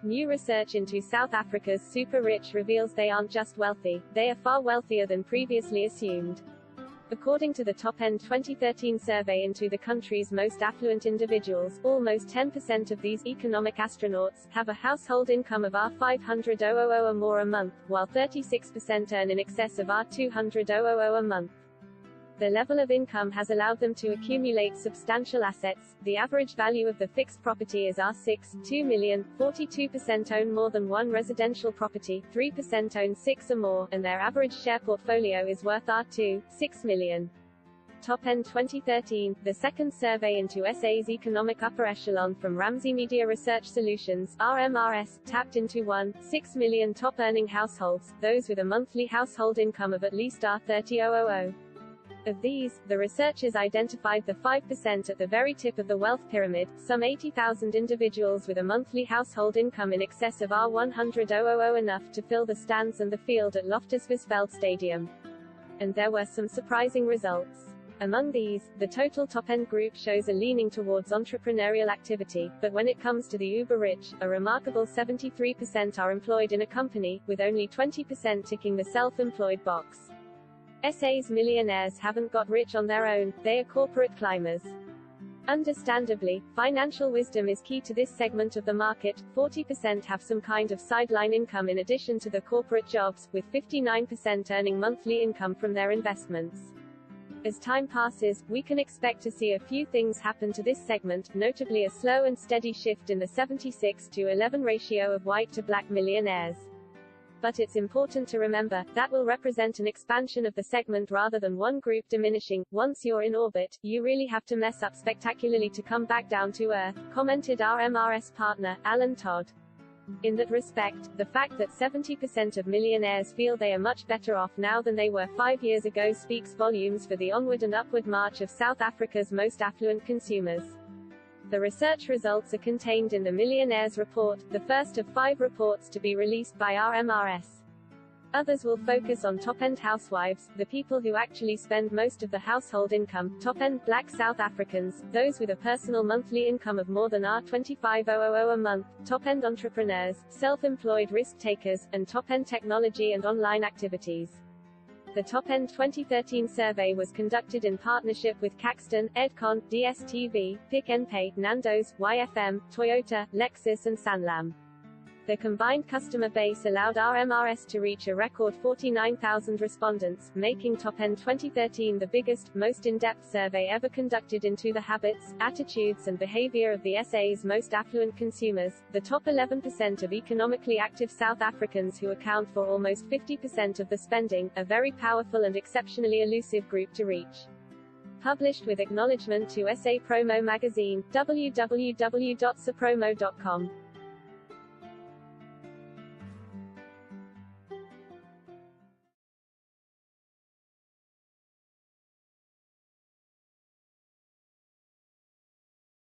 New research into South Africa's super-rich reveals they aren't just wealthy, they are far wealthier than previously assumed. According to the Top-End 2013 survey into the country's most affluent individuals, almost 10% of these economic astronauts have a household income of R500,000 or more a month, while 36% earn in excess of R200,000 a month. The level of income has allowed them to accumulate substantial assets. The average value of the fixed property is R6, 2 million, 42% own more than one residential property, 3% own 6 or more, and their average share portfolio is worth R2, 6 million. Top-End 2013, the second survey into SA's economic upper echelon from Ramsey Media Research Solutions, RMRS, tapped into 1.6 million top-earning households, those with a monthly household income of at least R30,000. Of these, the researchers identified the 5% at the very tip of the wealth pyramid, some 80,000 individuals with a monthly household income in excess of R100,000, enough to fill the stands and the field at Loftus Versfeld Stadium. And there were some surprising results. Among these, the total top-end group shows a leaning towards entrepreneurial activity, but when it comes to the uber-rich, a remarkable 73% are employed in a company, with only 20% ticking the self-employed box. SA's millionaires haven't got rich on their own, they are corporate climbers. Understandably, financial wisdom is key to this segment of the market. 40% have some kind of sideline income in addition to the corporate jobs, with 59% earning monthly income from their investments. As time passes, we can expect to see a few things happen to this segment, notably a slow and steady shift in the 76-to-11 ratio of white to black millionaires. But it's important to remember, that will represent an expansion of the segment rather than one group diminishing. Once you're in orbit, you really have to mess up spectacularly to come back down to earth, commented RMRS partner, Alan Todd. In that respect, the fact that 70% of millionaires feel they are much better off now than they were 5 years ago speaks volumes for the onward and upward march of South Africa's most affluent consumers. The research results are contained in the Millionaires Report, the first of 5 reports to be released by RMRS. Others will focus on top-end housewives, the people who actually spend most of the household income, top-end black South Africans, those with a personal monthly income of more than R25,000 a month, top-end entrepreneurs, self-employed risk-takers, and top-end technology and online activities. The Top-End 2013 survey was conducted in partnership with Caxton, Edcon, DSTV, Pick n Pay, Nando's, YFM, Toyota, Lexus and Sanlam. The combined customer base allowed RMRS to reach a record 49,000 respondents, making Top-End 2013 the biggest, most in-depth survey ever conducted into the habits, attitudes and behavior of the SA's most affluent consumers, the top 11% of economically active South Africans who account for almost 50% of the spending, a very powerful and exceptionally elusive group to reach. Published with acknowledgement to SA Promo magazine, www.sapromo.com.